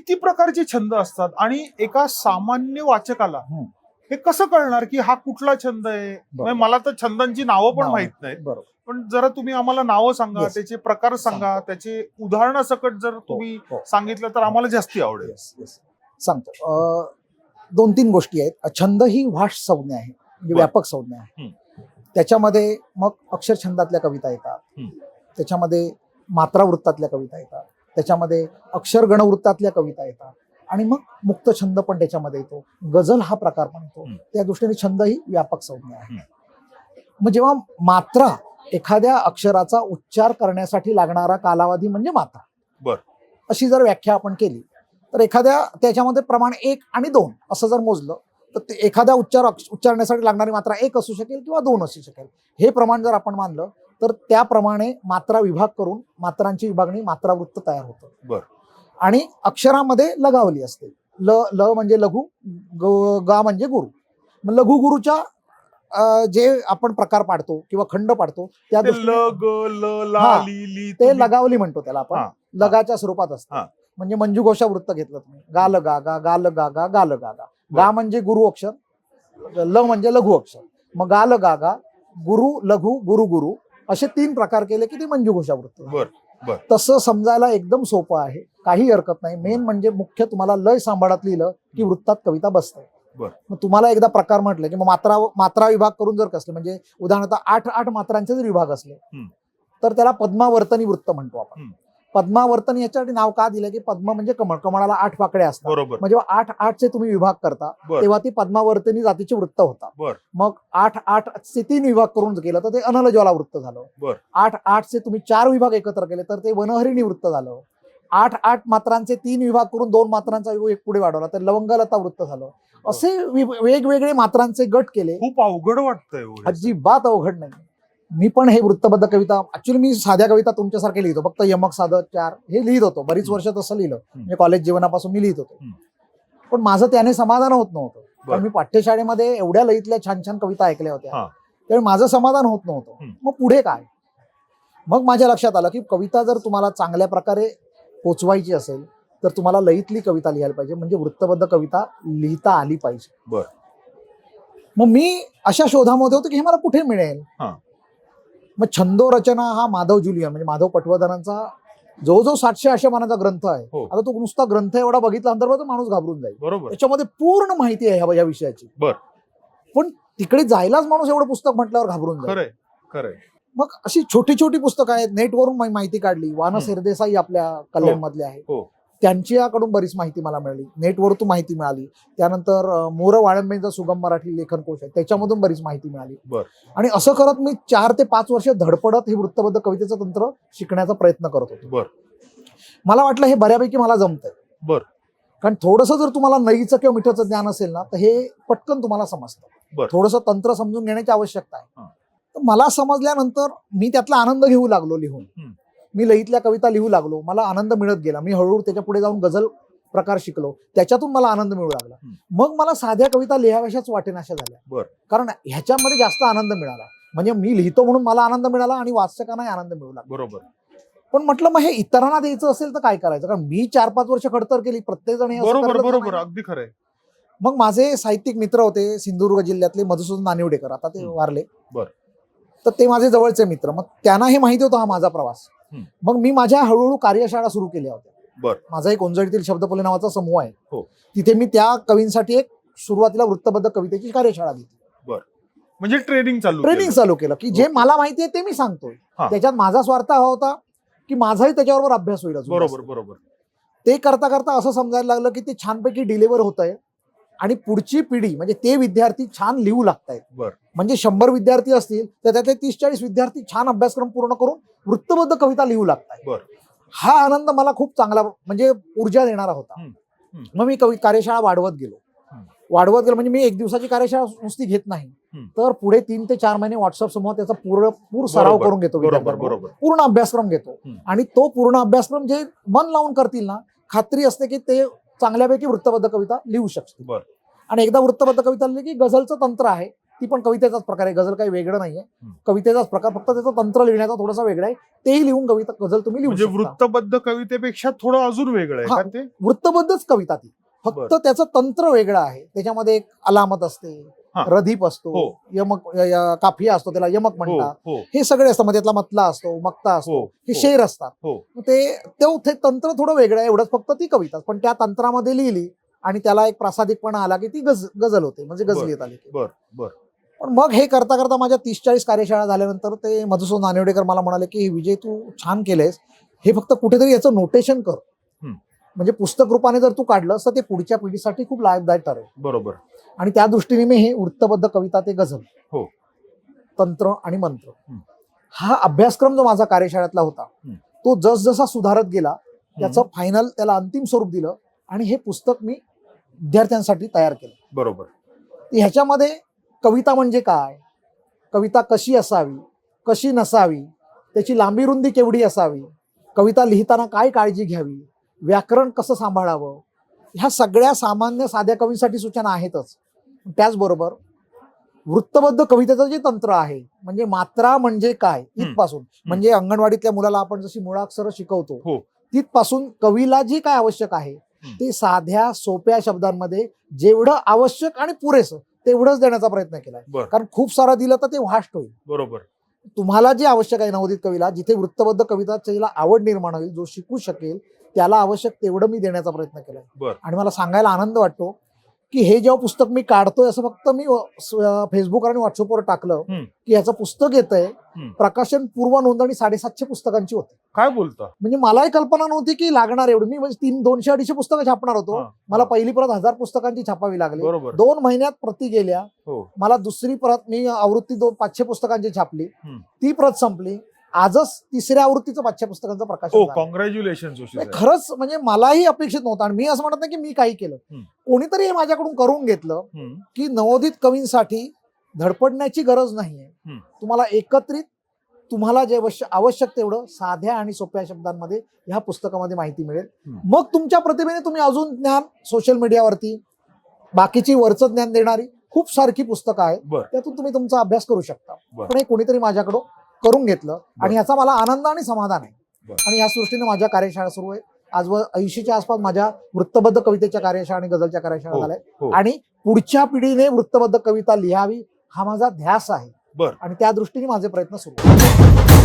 किती प्रकारचे छंद असतात आणि एका सामान्य वाचकाला हे कसं कळणार की हा कुठला छंद आहे? म्हणजे मला तर छंदांची नावं पण माहित नाहीत. बरोबर. पण जरा तुम्ही आम्हाला नावं सांगा, Yes. त्याचे प्रकार सांगा, त्याचे उदाहरणासकट जर तुम्ही सांगितलं तर आम्हाला जास्ती आवडेल. सांगतो. 2-3 गोष्टी आहेत. छंद ही वास्ट संज्ञा आहे, म्हणजे व्यापक संज्ञा आहे. त्याच्यामध्ये मग अक्षर छंदातल्या कविता येतात, त्याच्यामध्ये मात्रा वृत्तातल्या कविता येतात, त्याच्यामध्ये अक्षर गणवृत्तातल्या कविता येतात आणि मग मुक्त छंद पण त्याच्यामध्ये येतो, गझल हा प्रकार पण येतो. त्या दृष्टीने छंद ही व्यापक संज्ञा आहे. मग जेव्हा मात्रा, एखाद्या अक्षराचा उच्चार करण्यासाठी लागणारा कालावधी म्हणजे मात्रा, बर, अशी जर व्याख्या आपण केली तर एखाद्या त्याच्यामध्ये प्रमाण 1 आणि 2 असं जर मोजलं तर एखाद्या उच्चारण्यासाठी लागणारी मात्रा 1 असू शकेल किंवा 2 असू शकेल. हे प्रमाण जर आपण मानलं तर त्याप्रमाणे मात्रा विभाग करून मात्रांची विभागणी मात्रावृत्त तयार होतं. बर. आणि अक्षरामध्ये लगावली असते. ल म्हणजे लघु, गा म्हणजे गुरु. मग लघु गुरुच्या जे आपण प्रकार पाडतो किंवा खंड पाडतो त्या ते लगावली म्हणतो त्याला आपण. लगाच्या स्वरूपात असतं. म्हणजे मंजुघोषा वृत्त घेतलं तुम्ही, गाल गा गा गाल गा गा गाल गा गा. गा म्हणजे गुरु अक्षर, ल म्हणजे लघु अक्षर. मग गाल गा गा, गुरु लघु, गुरु गुरु असे 3 प्रकार केले की ते मंजुघोषा वृत्त. तसं समजायला एकदम सोपं आहे, काही हरकत नाही. मेन म्हणजे मुख्य तुम्हाला लय सांभाळत लिहिलं की वृत्तात कविता बसते. मग तुम्हाला एकदा प्रकार म्हटलं की मग मात्रा विभाग करून जर कसले, म्हणजे उदाहरणार्थ 8 मात्रांचे जर विभाग असले तर त्याला पद्मावर्तनी वृत्त म्हणतो आपण. पद्मावर्तनी याच्यासाठी नाव का दिलं की पद्म म्हणजे कमळ, कमळाला 8 पाकळ्या असतात. म्हणजे जेव्हा 8 तुम्ही विभाग करता तेव्हा ती पद्मावर्तनी जातीचे वृत्त होता. मग 8 चे 3 विभाग करून केलं तर ते अनलज्वाला वृत्त झालं. 8 चे तुम्ही 4 विभाग एकत्र केले तर ते वनहरिणी वृत्त झालं. 8 मात्रांचे 3 विभाग करून 2 मात्रांचा एक पुढे वाढवला तर लवंगलता वृत्त झालं. असे वेगवेगळे मात्रांचे गट केले. खूप अवघड वाटतंय. अजिबात अवघड नाही. मी पण हे वृत्तबद्ध कविता, ऍक्च्युली मी साध्या कविता तुमच्यासारखे लिहितो, फक्त यमक साधक 4 हे लिहित होतो. बरीच वर्ष तसं लिहिलं, म्हणजे कॉलेज जीवनापासून मी लिहित होतो. पण माझं त्याने समाधान होत नव्हतं. कारण मी पाठ्यशाळेमध्ये एवढ्या लयीतल्या छान छान कविता ऐकल्या होत्या, त्यामुळे माझं समाधान होत नव्हतं. मग पुढे काय? मग माझ्या लक्षात आलं की कविता जर तुम्हाला चांगल्या प्रकारे पोचवायची असेल तर तुम्हाला लयीतली कविता लिहायला पाहिजे, म्हणजे वृत्तबद्ध कविता लिहिता आली पाहिजे. मग मी अशा शोधामध्ये होतो की हे मला कुठे मिळेल. मग छंदो रचना हा माधव जुलियन म्हणजे माधव पटवर्धनांचा जवळजवळ 700 आशयमानाचा ग्रंथ आहे. आता तो नुसता ग्रंथ एवढा बघितल्यानंतर माणूस घाबरून जाईल. त्याच्यामध्ये पूर्ण माहिती आहे या विषयाची. पण तिकडे जायलाच माणूस एवढं पुस्तक म्हटल्यावर घाबरून जाईल. मग अशी छोटी छोटी पुस्तकं आहेत. नेटवरून माहिती काढली. वान सरदेसाई आपल्या कल्याण मधले आहे, त्यांच्याकडून बरीच माहिती मला मिळाली. नेटवरून माहिती मिळाली. त्यानंतर मोर वाळंबेंचा सुगम मराठी लेखन कोश आहे, त्याच्यामधून बरीच माहिती मिळाली. आणि असं करत मी 4 ते 5 वर्ष धडपडत हे वृत्तबद्ध कवितेचं तंत्र शिकण्याचा प्रयत्न करत होतो. मला वाटलं हे बऱ्यापैकी मला जमतंय. कारण थोडंसं जर तुम्हाला नईचं किंवा मिठाचं ज्ञान असेल ना तर हे पटकन तुम्हाला समजतं. थोडंसं तंत्र समजून घेण्याची आवश्यकता आहे. तर मला समजल्यानंतर मी त्यातला आनंद घेऊ लागलो लिहून. मी लयीतल्या कविता लिहू लागलो, मला आनंद मिळत गेला. मी हळूहळू त्याच्या पुढे जाऊन गझल प्रकार शिकलो, त्याच्यातून मला आनंद मिळू लागला. मग मला साध्या कविता लिहाव्याशाच वाटेनाशा झाल्या, कारण ह्याच्यामध्ये जास्त आनंद मिळाला. म्हणजे मी लिहितो म्हणून मला आनंद मिळाला आणि वाचकांनाही आनंद मिळू लागला. पण म्हटलं मग हे इतरांना द्यायचं असेल तर काय करायचं, कारण मी 4-5 वर्ष खडतर केली, प्रत्येक जण अगदी खरंय. मग माझे साहित्यिक मित्र होते सिंधुदुर्ग जिल्ह्यातले मधुसूदन नानिवडेकर, आता ते वारले. तर ते माझे जवळचे मित्र. मग त्यांना हे माहिती होतं हा माझा प्रवास. मग मी माझ्या हळूहळू कार्यशाळा सुरू केल्या होत्या. माझा एक ओंजळीतील शब्दफुले नावाचा समूह आहे, तिथे मी त्या कवींसाठी एक सुरुवातीला वृत्तबद्ध कवितेची कार्यशाळा घेतली. म्हणजे ट्रेनिंग चालू केलं की जे मला माहिती आहे ते मी सांगतोय. त्याच्यात माझा स्वार्थ हा होता की माझाही त्याच्याबरोबर अभ्यास होईल. बरोबर. ते करता करता असं समजायला लागलं की ते छानपैकी डिलिव्हर होत आहे आणि पुढची पिढी म्हणजे ते विद्यार्थी छान लिहू लागतायत. म्हणजे 100 विद्यार्थी असतील तर त्यातले 30-40 विद्यार्थी छान अभ्यासक्रम पूर्ण करून वृत्तबद्ध कविता लिहू लागतायत. हा आनंद मला खूप चांगला म्हणजे ऊर्जा देणारा होता. मग मी कार्यशाळा वाढवत गेलो म्हणजे मी 1 दिवसाची कार्यशाळा नुसती घेत नाही, तर पुढे 3 ते 4 महिने व्हॉट्सअप समूह त्याचा पूर्ण सराव करून घेतो. पूर्ण अभ्यासक्रम घेतो आणि तो पूर्ण अभ्यासक्रम जे मन लावून करतील ना, खात्री असते की ते चांगल्यापैकी वृत्तबद्ध कविता लिहू शकतील. आणि एकदा वृत्तबद्ध कविता लिहिली की गझलचं तंत्र आहे ती पण कवितेचाच प्रकार आहे, गझल काही वेगळं नाहीये, कवितेचाच प्रकार, फक्त त्याचं तंत्र लिहिण्याचा थोडासा वेगळा आहे, तेही लिहून कविता गझल तुम्ही लिहू म्हणजे शकता. वृत्तबद्ध कवितेपेक्षा थोडं अजून वेगळं आहे हा. का ते? वृत्तबद्धच कविता ती, फक्त त्याचं तंत्र वेगळं आहे. त्याच्यामध्ये एक अलामत असते, हा. रदीप असतो, हो. यमक काफिया असतो, त्याला यमक हो म्हणतात, हो हे सगळे असतं. मग त्यातला मतला असतो, मक्ता असतो, हो, हे हो. शेर असतात. हो. मग ते तंत्र थोडं वेगळं आहे, एवढंच फक्त ती कविता, पण त्या तंत्रामध्ये लिहिली आणि त्याला एक प्रासादिकपणा आला की ती गझल होते, म्हणजे गझलीत आली. बर बर. पण मग हे करता करता माझ्या 30-40 कार्यशाळा झाल्यानंतर ते मधुसूदन नानिवडेकर मला म्हणाले की विजय, तू छान केलेस, हे फक्त कुठेतरी याचं नोटेशन कर, म्हणजे पुस्तक रूपाने जर तू काढलं तर ते पुढच्या पिढीसाठी खूप लाभदायक ठरेल. बरोबर. आणि त्या दृष्टीने मी हे वृत्तबद्ध कविता ते गझल, हो, तंत्र आणि मंत्र, हा अभ्यासक्रम जो माझा कार्यशाळेतला होता तो जसजसा सुधारत गेला, त्याचं फायनल, त्याला अंतिम स्वरूप दिलं आणि हे पुस्तक मी विद्यार्थ्यांसाठी तयार केलं. बरोबर. ह्याच्यामध्ये कविता म्हणजे काय, कविता कशी असावी, कशी नसावी, त्याची लांबी रुंदी केवढी असावी, कविता लिहिताना काय काळजी घ्यावी, व्याकरण कसं सांभाळावं, ह्या सगळ्या सामान्य साध्या कवींसाठी सूचना आहेतच. त्याचबरोबर वृत्तबद्ध कवितेचं जे तंत्र आहे, म्हणजे मात्रा म्हणजे काय इथपासून, म्हणजे अंगणवाडीतल्या मुलाला आपण जशी मुळाक्षरं शिकवतो तिथपासून कवीला जे काय आवश्यक आहे ते साध्या सोप्या शब्दांमध्ये जेवढं आवश्यक आणि पुरेसं तेवढंच देण्याचा प्रयत्न केलाय. कारण खूप सारं दिलं तर ते वास्ट होईल. बरोबर. तुम्हाला जे आवश्यक आहे नवोदित कवीला, जिथे वृत्तबद्ध कविताला आवड निर्माण होईल, जो शिकू शकेल त्याला आवश्यक तेवढं मी देण्याचा प्रयत्न केलाय. आणि मला सांगायला आनंद वाटतो की हे जेव्हा पुस्तक मी काढतोय, असं फक्त मी फेसबुक आणि व्हॉट्सअपवर टाकलं की ह्याचं पुस्तक येतंय, प्रकाशन पूर्व नोंदणी 750 पुस्तकांची होती. काय बोलता? म्हणजे मलाही कल्पना नव्हती की लागणार एवढी. मी म्हणजे 200-250 पुस्तकं छापणार होतो, मला पहिली प्रत 1000 पुस्तकांची छापावी लागली. 2 महिन्यात प्रती गेल्या. मला दुसरी प्रत, मी आवृत्ती 500 पुस्तकांची छापली, ती प्रत संपली. आजच तिसऱ्या आवृत्तीचं 500 पुस्तकांचं प्रकाशन झालं. कॉंग्रॅच्युलेशन. खरंच म्हणजे मलाही अपेक्षित नव्हतं, आणि मी असं म्हणत नाही की मी काही केलं, कोणीतरी हे माझ्याकडून करून घेतलं की नवोदित कवींसाठी धडपडण्याची गरज नाहीये. तुम्हाला एकत्रित, तुम्हाला जे आवश्यक तेवढं साध्या आणि सोप्या शब्दांमध्ये ह्या पुस्तकामध्ये माहिती मिळेल. मग तुमच्या प्रतिभेने तुम्ही अजून ज्ञान, सोशल मीडियावरती बाकीची वरचं ज्ञान देणारी खूप सारखी पुस्तकं आहेत, त्यातून तुम्ही तुमचा अभ्यास करू शकता. पण हे कोणीतरी माझ्याकडून करून घेतलं आणि ह्याचा मला आनंद आणि समाधान आहे. आणि या सृष्टीने माझ्या कार्यशाळा सुरू आहे. आज 80च्या आसपास माझ्या वृत्तबद्ध कवितेच्या कार्यशाळा आणि गझलच्या कार्यशाळा झाल्या, आणि पुढच्या पिढीने वृत्तबद्ध कविता लिहावी हा माझा ध्यास आहे, आणि त्या दृष्टीने माझे प्रयत्न सुरू आहेत.